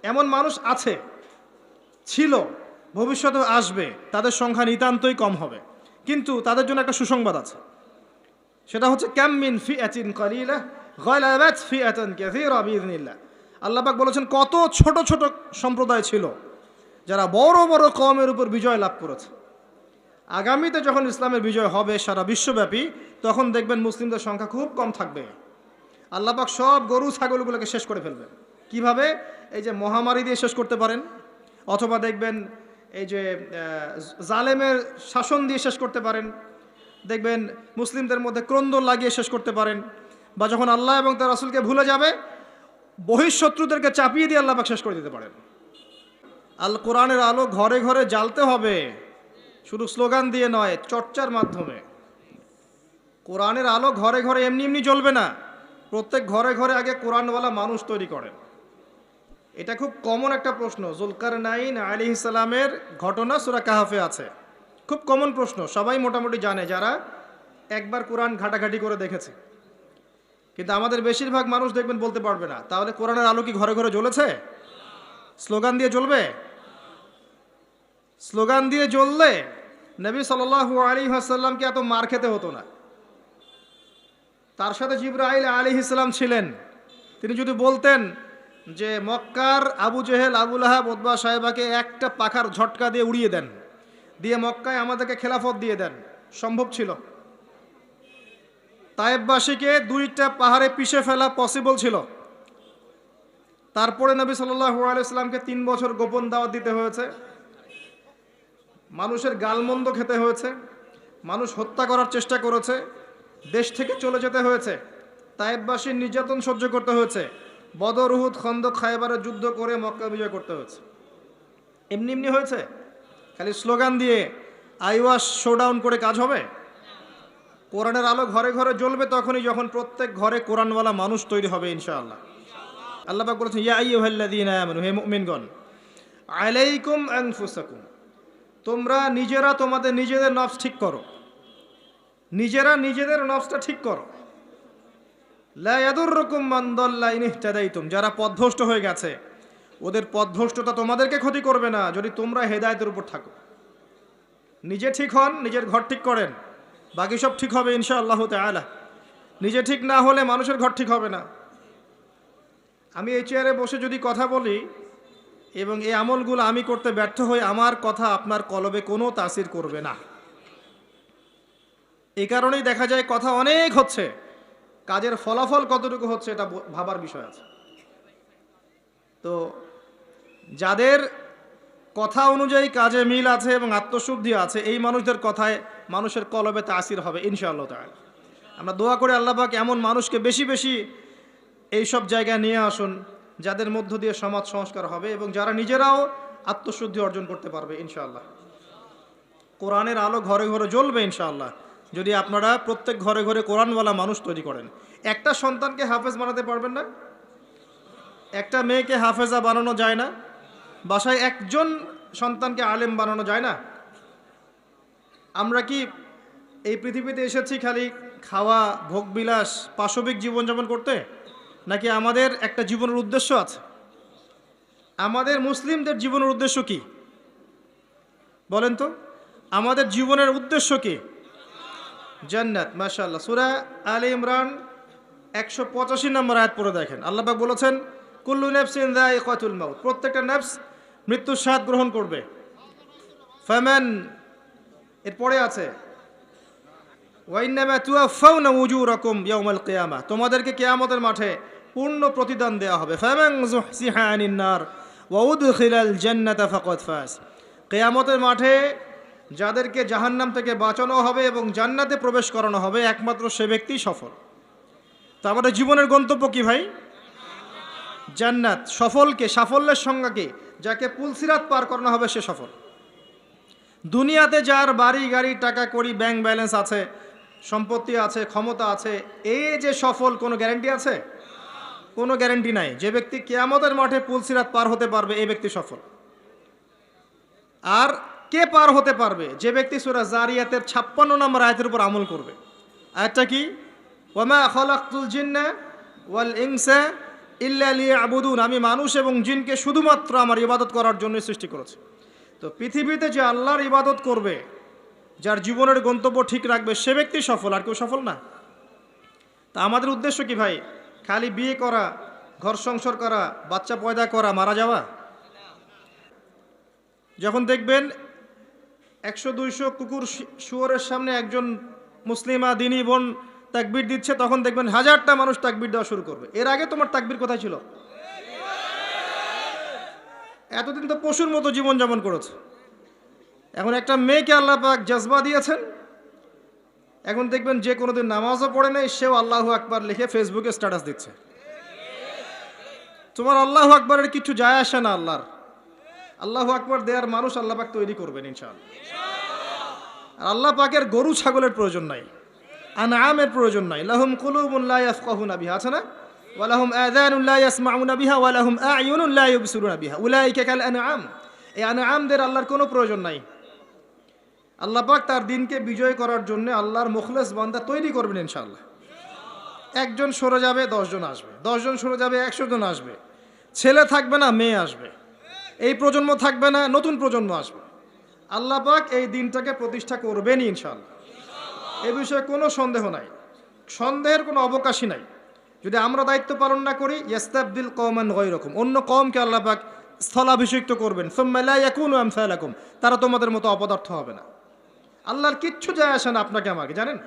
এমন মানুষ আছে, ছিল, ভবিষ্যতেও আসবে, তাদের সংখ্যা নিতান্তই কম হবে। কিন্তু তাদের জন্য একটা সুসংবাদ আছে, সেটা হচ্ছে কাম মিন ফিআতিন কালিলা গালাবাত ফিআতান কাসীরা বিইذنিল্লাহ। আল্লাহ পাক বলেছেন কত ছোট ছোট সম্প্রদায় ছিল যারা বড় বড় কওমের উপর বিজয় লাভ করেছে। আগামীতে যখন ইসলামের বিজয় হবে সারা বিশ্বব্যাপী, তখন দেখবেন মুসলিমদের সংখ্যা খুব কম থাকবে। আল্লাহ পাক সব গরু ছাগলগুলোকে শেষ করে ফেলবেন। কিভাবে? এই যে মহামারী দিয়ে শেষ করতে পারেন, অথবা দেখবেন এই যে জালেমের শাসন দিয়ে শেষ করতে পারেন, দেখবেন মুসলিমদের মধ্যে ক্রন্দন লাগিয়ে শেষ করতে পারেন, বা যখন আল্লাহ এবং তার রাসূলকে ভুলে যাবে বহিঃশত্রুদেরকে চাপিয়ে দিয়ে আল্লাহ পাক শেষ করে দিতে পারেন। আল কোরআনের আলো ঘরে ঘরে জ্বালতে হবে, শুধু স্লোগান দিয়ে নয়, চর্চার মাধ্যমে। কোরআনের আলো ঘরে ঘরে এমনি এমনি জ্বলবে না, প্রত্যেক ঘরে ঘরে আগে কোরআনওয়ালা মানুষ তৈরি করেন। এটা খুব কমন একটা প্রশ্ন। যুলকারনাইন আলাইহিস সালামের ঘটনা সূরা কাহফে আছে, খুব কমন প্রশ্ন, সবাই মোটামুটি জানে যারা একবার কোরআন ঘাটাঘাটি করে দেখেছে। কিন্তু আমাদের বেশিরভাগ মানুষ দেখবেন বলতে পারবে না। তাহলে কোরআনের আলো কি ঘরে ঘরে জ্বলেছে? স্লোগান দিয়ে জ্বলবে? স্লোগান দিয়ে জ্বললে নবী সাল্লাল্লাহু আলাইহি ওয়াসাল্লামকে এত মার খেতে হতো না। তার সাথে জিবরাইল আলাইহিস সালাম ছিলেন। তিনি যদি বলতেন যে মক্কার আবু জেহেল, আবু লাহাব, উতবা, সাহেবাকে একটা পাখার ঝটকা দিয়ে উড়িয়ে দেন, দিয়ে মক্কায় আমাদেরকে খেলাফত দিয়ে দেন, সম্ভব ছিল। তায়েববাসীকে দুইটা পাহাড়ে পিষে ফেলা পসিবল ছিল। তারপরে নবী সাল্লাল্লাহু আলাইহি ওয়াসাল্লামকে 3 বছর গোপন দাওয়াত দিতে হয়েছে, মানুষের গালমন্দ খেতে হয়েছে, মানুষ হত্যা করার চেষ্টা করেছে, দেশ থেকে চলে যেতে হয়েছে, তায়েববাসীর নির্যাতন সহ্য করতে হয়েছে, বদর, উহুদ, খন্দক, খায়বারের যুদ্ধ করে মক্কা বিজয় করতে হয়েছে। এমনি এমনি হয়েছে? খালি স্লোগান দিয়ে আইওয়াস শোডাউন করে কাজ হবে? কোরআনের আলো ঘরে ঘরে জ্বলবে তখনই যখন প্রত্যেক ঘরে কোরআনওয়ালা মানুষ তৈরি হবে ইনশাআল্লাহ। আল্লাহ পাক বলেছেন ইয়া আইয়ুহাল্লাযীনা আমানু, হে মুমিনগণ, আলাইকুম আনফুসাকুম, তোমরা নিজেরা তোমাদের নিজেদের নফস ঠিক করো, নিজেরা নিজেদের নফসটা ঠিক করো। লা ইয়াদুররুকুম মান দাল্লা ইন ইহতাদাইতুম, যারা পথভ্রষ্ট হয়ে গেছে ওদের পথভ্রষ্টতা তোমাদেরকে ক্ষতি করবে না যদি তোমরা হেদায়েতের উপর থাকো। নিজে ঠিক হন, নিজের ঘর ঠিক করেন, বাকি সব ঠিক হবে ইনশাআল্লাহ তাআলা। নিজে ঠিক না হলে মানুষের ঘর ঠিক হবে না। আমি এই চেয়ারে বসে যদি কথা বলি এবং এই আমলগুলো আমি করতে ব্যর্থ হই, আমার কথা আপনার কলবে কোনো তাসির করবে না। এই কারণেই দেখা যায় কথা অনেক হচ্ছে, কাজের ফলাফল কতটুকু হচ্ছে এটা ভাবার বিষয় আছে। তো যাদের কথা অনুযায়ী কাজে মিল আছে এবং আত্মশুদ্ধি আছে, এই মানুষদের কথায় মানুষের কলবে তাসির হবে ইনশাআল্লাহ তাআলা। আমরা দোয়া করে আল্লাহ পাক এমন মানুষকে বেশি বেশি এই সব জায়গায় নিয়ে আসুন যাদের মধ্য দিয়ে সমাজ সংস্কার হবে এবং যারা নিজেরাও আত্মশুদ্ধি অর্জন করতে পারবে ইনশাআল্লাহ। কোরআনের আলো ঘরে ঘরে জ্বলবে ইনশাআল্লাহ যদি আপনারা প্রত্যেক ঘরে ঘরে কোরআনওয়ালা মানুষ তৈরি করেন। একটা সন্তানকে হাফেজ বানাতে পারবেন না? একটা মেয়েকে হাফেজা বানানো যায় না? বাসায় একজন সন্তানকে আলেম বানানো যায় না? আমরা কি এই পৃথিবীতে এসেছি খালি খাওয়া, ভোগবিলাস, পাশবিক জীবনযাপন করতে, নাকি আমাদের একটা জীবনের উদ্দেশ্য আছে? আমাদের মুসলিমদের জীবনের উদ্দেশ্য কি বলেন তো? আমাদের জীবনের উদ্দেশ্য কি? জান্নাত। মাশাআল্লাহ, সূরা আলে ইমরান 185 নম্বর আয়াত পড়ে দেখেন। আল্লাহ পাক বলেছেন কুল্লু নাফসিন যায়িকাতুল মাউত, প্রত্যেকটা নফস মৃত্যুর স্বাদ গ্রহণ করবে। ফামান, এরপরে আছে ওয়া ইন্নামা তুওয়াফাউনা উজুরাকুম ইয়াউমাল কিয়ামাহ, তোমাদেরকে কিয়ামতের মাঠে পূর্ণ প্রতিদান দেওয়া হবে। ফামান যুহসিহা আনিন নার ওয়া উদখিলাল জান্নাতা ফাকাদ ফাজ, কিয়ামতের মাঠে যাদেরকে জাহান্নাম থেকে বাঁচানো হবে এবং জান্নাতে প্রবেশ করানো হবে একমাত্র সে ব্যক্তি সফল। তো আমাদের জীবনের গন্তব্য কি ভাই? জান্নাত। সফলকে, সাফল্যের সংজ্ঞা কি? যাকে পুলসিরাত পার করানো হবে সে সফল। দুনিয়াতে যার বাড়ি গাড়ি, টাকা কড়ি, ব্যাংক ব্যালেন্স আছে, সম্পত্তি আছে, ক্ষমতা আছে, এই যে সফল, কোনো গ্যারান্টি আছে? কোনো গ্যারান্টি নাই। যে ব্যক্তি কিয়ামতের মাঠে পুলসিরাত পার হতে পারবে এই ব্যক্তি সফল। আর কে পার হতে পারবে? যে ব্যক্তি সূরা জারিয়াতের 56 নম্বর আয়াতের উপর আমল করবে। আয়াতটা কি? ওয়ামা খালাকতুল জিন্না ওয়াল ইনসা ইল্লা লিয়াবুদুন, আমি মানুষ এবং জিনকে শুধুমাত্র আমার ইবাদত করার জন্য সৃষ্টি করেছি। তো পৃথিবীতে যে আল্লাহর ইবাদত করবে, যার জীবনের গন্তব্য ঠিক রাখবে, সে ব্যক্তি সফল, আর কেউ সফল না। তা আমাদের উদ্দেশ্য কি ভাই? খালি বিয়ে করা, ঘর সংসার করা, বাচ্চা পয়দা করা, মারা যাওয়া? যখন দেখবেন 100-200 কুকুর শুয়োরের সামনে একজন মুসলিমা দিনী বোন তাকবীর দিচ্ছে, তখন দেখবেন 1000টা মানুষ তাকবীর দেওয়া শুরু করবে। এর আগে তোমার তাকবীর কোথায় ছিল? এতদিন তো পশুর মতো জীবনযাপন করেছে। এখন একটা মেয়েকে আল্লাহ পাক জজবা দিয়েছেন, এখন দেখবেন যে কোনোদিন নামাজও পড়ে নাই, সেও আল্লাহু আকবার লিখে ফেসবুকে স্ট্যাটাস দিচ্ছে। তোমার আল্লাহু আকবারের কিছু যায় আসে না। আল্লাহু আকবার দেওয়ার মানুষ আল্লাহ পাক তৈরি করবেন ইনশাআল্লাহ। আর আল্লাহ পাকের গরু ছাগলের প্রয়োজন নাই, আনআমের প্রয়োজন নাই। লাহুম কুলুবুন লা ইয়াফকাহুনা বিহা, আছে না? ওয়া লাহুম আযানুন লা ইয়াসমাউনা বিহা ওয়া লাহুম আ'য়ুনুন লা ইউবসিরুনা বিহা উলাইকা কাল আনআম। এই আনআমদের আল্লাহর কোনো প্রয়োজন নাই। আল্লাহ পাক তার দিনকে বিজয় করার জন্য আল্লাহর মুখলেস বান্দা তৈরি করবেন ইনশাআল্লাহ। একজন সরে যাবে, 10 জন আসবে, 10 জন সরে যাবে, 100 জন আসবে। ছেলে থাকবে না, মেয়ে আসবে। এই প্রজন্ম থাকবে না, নতুন প্রজন্ম আসবে। আল্লাহ পাক এই দিনটাকে প্রতিষ্ঠা করবেনই ইনশাআল্লাহ। এ বিষয়ে কোনো সন্দেহ নাই, সন্দেহের কোনো অবকাশই নাই। যদি আমরা দায়িত্ব পালন না করি, ইয়াস্তাবদিল কওমান গায়রাকুম, অন্য কওমকে আল্লাহ পাক স্থলাভিষিক্ত করবেন। সুম্মা লা ইয়াকুনু আমসালাকুম, তারা তোমাদের মতো অপদার্থ হবে না। আল্লাহর কিচ্ছু যায় আসে না আপনাকে আমাকে, জানেন?